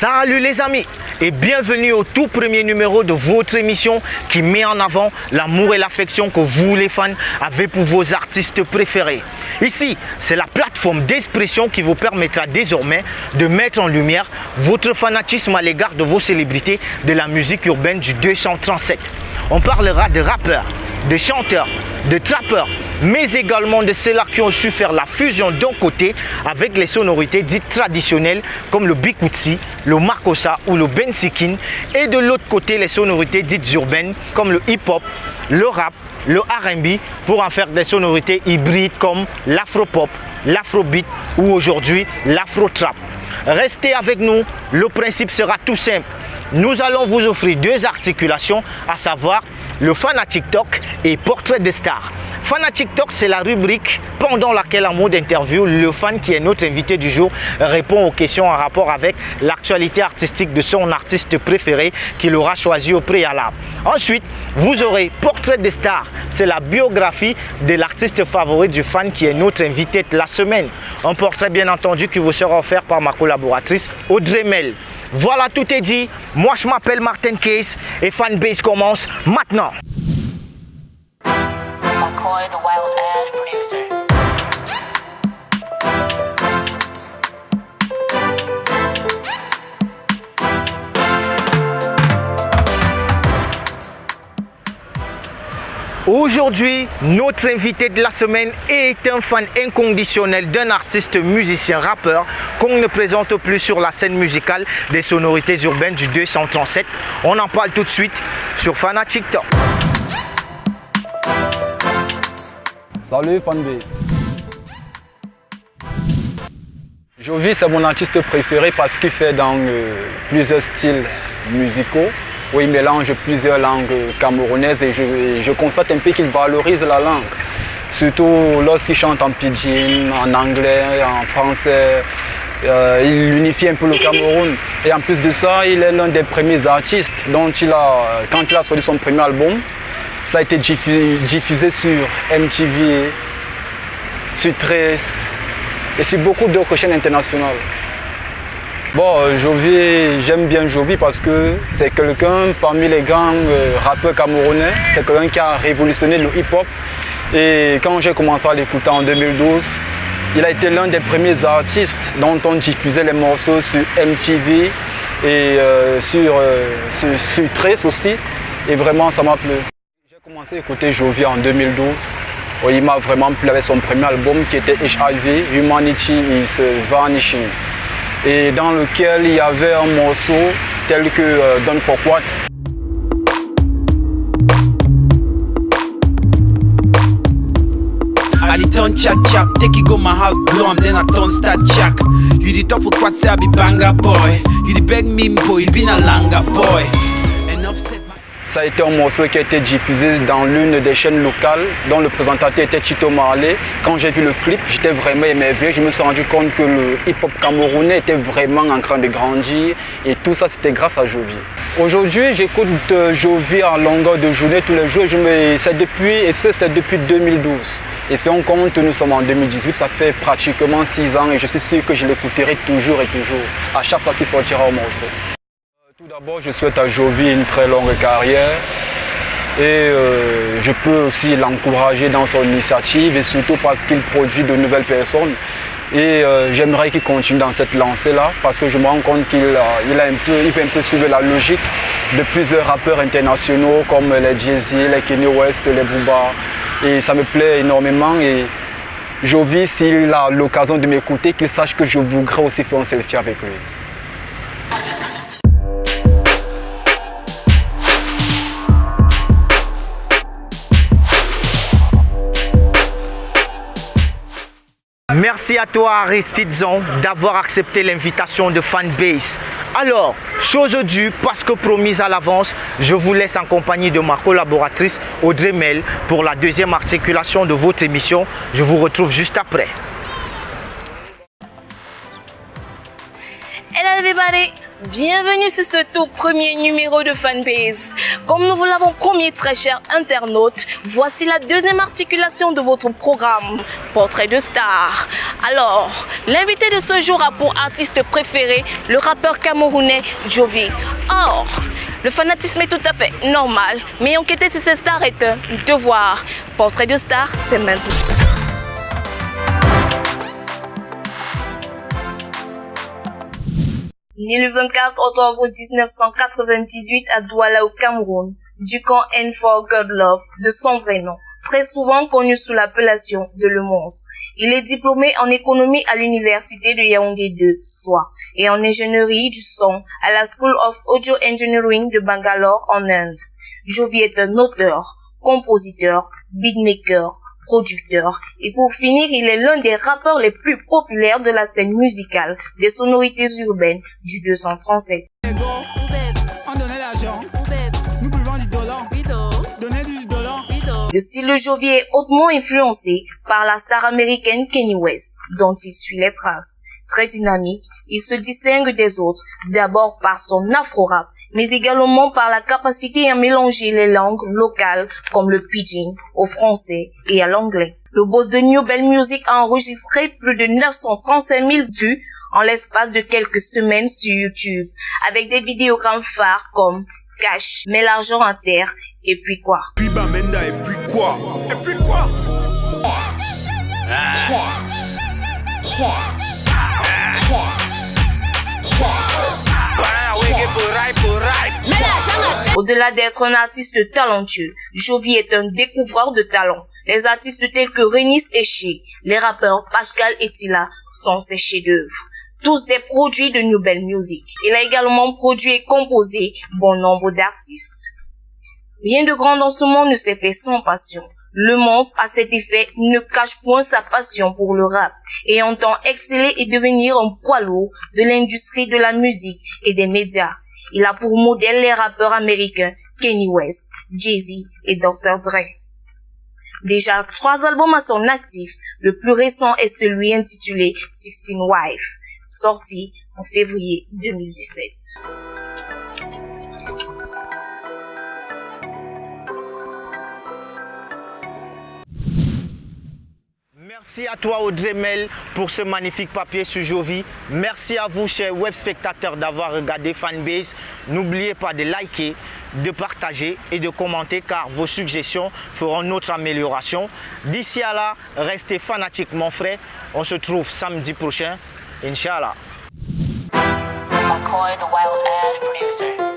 Salut les amis et bienvenue au tout premier numéro de votre émission qui met en avant l'amour et l'affection que vous les fans avez pour vos artistes préférés. Ici, c'est la plateforme d'expression qui vous permettra désormais de mettre en lumière votre fanatisme à l'égard de vos célébrités de la musique urbaine du 237. On parlera de rappeurs, de chanteurs, de trappeurs, mais également de ceux-là qui ont su faire la fusion d'un côté avec les sonorités dites traditionnelles comme le bikutsi, le makossa ou le bensikin, et de l'autre côté les sonorités dites urbaines comme le hip-hop, le rap, le R&B, pour en faire des sonorités hybrides comme l'afro-pop, l'afrobeat ou aujourd'hui l'afro-trap. Restez avec nous, le principe sera tout simple. Nous allons vous offrir deux articulations, à savoir le fan à TikTok et portrait de star. Fan à TikTok, c'est la rubrique pendant laquelle, en mode interview, le fan qui est notre invité du jour répond aux questions en rapport avec l'actualité artistique de son artiste préféré qu'il aura choisi au préalable. Ensuite, vous aurez portrait de star, c'est la biographie de l'artiste favori du fan qui est notre invité de la semaine. Un portrait bien entendu qui vous sera offert par ma collaboratrice Audrey Mel. Voilà, tout est dit. Moi, je m'appelle Martin Case et Fanbase commence maintenant. McCoy, the Wild Ash producer. Aujourd'hui, notre invité de la semaine est un fan inconditionnel d'un artiste musicien rappeur qu'on ne présente plus sur la scène musicale des sonorités urbaines du 237. On en parle tout de suite sur Fan à TikTok. Salut Fanbase. Jovi, c'est mon artiste préféré parce qu'il fait dans plusieurs styles musicaux, où il mélange plusieurs langues camerounaises et je constate un peu qu'il valorise la langue. Surtout lorsqu'il chante en pidgin, en anglais, en français. Il unifie un peu le Cameroun. Et en plus de ça, il est l'un des premiers artistes dont quand il a sorti son premier album, ça a été diffusé sur MTV, sur Trace et sur beaucoup d'autres chaînes internationales. Bon, Jovi, j'aime bien Jovi parce que c'est quelqu'un parmi les grands rappeurs camerounais. C'est quelqu'un qui a révolutionné le hip-hop. Et quand j'ai commencé à l'écouter en 2012, il a été l'un des premiers artistes dont on diffusait les morceaux sur MTV et sur Trace aussi. Et vraiment, ça m'a plu. J'ai commencé à écouter Jovi en 2012. Il m'a vraiment plu avec son premier album qui était HIV, Humanity is Vanishing. Et dans lequel il y avait un morceau tel que Done for What. I did turn chap chap, take it go my house blow am, then I turn start jack. You did talk for quad say I be banger boy. You did beg me boy, you been a langa boy. Enough said. Ça a été un morceau qui a été diffusé dans l'une des chaînes locales dont le présentateur était Chito Marley. Quand j'ai vu le clip, j'étais vraiment émerveillé. Je me suis rendu compte que le hip-hop camerounais était vraiment en train de grandir et tout ça c'était grâce à Jovi. Aujourd'hui, j'écoute Jovi en longueur de journée tous les jours c'est depuis 2012. Et si on compte, nous sommes en 2018, ça fait pratiquement 6 ans et je suis sûr que je l'écouterai toujours et toujours, à chaque fois qu'il sortira un morceau. Tout d'abord, je souhaite à Jovi une très longue carrière et je peux aussi l'encourager dans son initiative et surtout parce qu'il produit de nouvelles personnes. Et j'aimerais qu'il continue dans cette lancée-là parce que je me rends compte qu'il fait un peu suivre la logique de plusieurs rappeurs internationaux comme les Jay-Z, les Kanye West, les Booba. Et ça me plaît énormément et Jovi, s'il a l'occasion de m'écouter, qu'il sache que je voudrais aussi faire un selfie avec lui. Merci à toi Aristide Zon d'avoir accepté l'invitation de Fanbase. Alors, chose due, parce que promise à l'avance, je vous laisse en compagnie de ma collaboratrice Audrey Mel pour la deuxième articulation de votre émission. Je vous retrouve juste après. Hello everybody, Bienvenue sur ce tout premier numéro de Fanbase. Comme nous vous l'avons promis, très chers internautes, voici la deuxième articulation de votre programme, Portrait de star. Alors, l'invité de ce jour a pour artiste préféré le rappeur camerounais Jovi. Or, le fanatisme est tout à fait normal, mais enquêter sur ces stars est un devoir. Portrait de star, c'est maintenant. Né le 24 octobre 1998 à Douala au Cameroun, du camp N4 God Love de son vrai nom, très souvent connu sous l'appellation de Le Monstre. Il est diplômé en économie à l'université de Yaoundé 2, SOA, et en ingénierie du son à la School of Audio Engineering de Bangalore en Inde. Jovi est un auteur, compositeur, beatmaker, producteur, et pour finir, il est l'un des rappeurs les plus populaires de la scène musicale des sonorités urbaines du 237. On donnait l'argent, nous buvons du dollar, donnez du dollar. Le style de Jovi est hautement influencé par la star américaine Kanye West, dont il suit les traces. Très dynamique, il se distingue des autres, d'abord par son afro-rap, mais également par la capacité à mélanger les langues locales comme le pidgin au français et à l'anglais. Le boss de New Bell Music a enregistré plus de 935 000 vues en l'espace de quelques semaines sur YouTube, avec des vidéogrammes phares comme Cash, Mets l'argent à terre, et puis quoi? Puis Bamenda, et puis quoi? Et puis quoi? Au-delà d'être un artiste talentueux, Jovi est un découvreur de talent. Les artistes tels que Renis et Shea, les rappeurs Pascal et Tila sont ses chefs-d'œuvre. Tous des produits de New Bell Music. Il a également produit et composé bon nombre d'artistes. Rien de grand dans ce monde ne s'est fait sans passion. Le Monstre, à cet effet, ne cache point sa passion pour le rap et entend exceller et devenir un poids lourd de l'industrie de la musique et des médias. Il a pour modèle les rappeurs américains Kanye West, Jay-Z et Dr. Dre. Déjà 3 albums à son actif, le plus récent est celui intitulé 16 Wives, sorti en février 2017. Merci à toi Audrey Mel pour ce magnifique papier sur Jovi. Merci à vous chers web spectateurs d'avoir regardé Fanbase. N'oubliez pas de liker, de partager et de commenter car vos suggestions feront notre amélioration. D'ici à là, restez fanatiques mon frère. On se trouve samedi prochain. Inch'Allah. McCoy, the Wild Ash producer.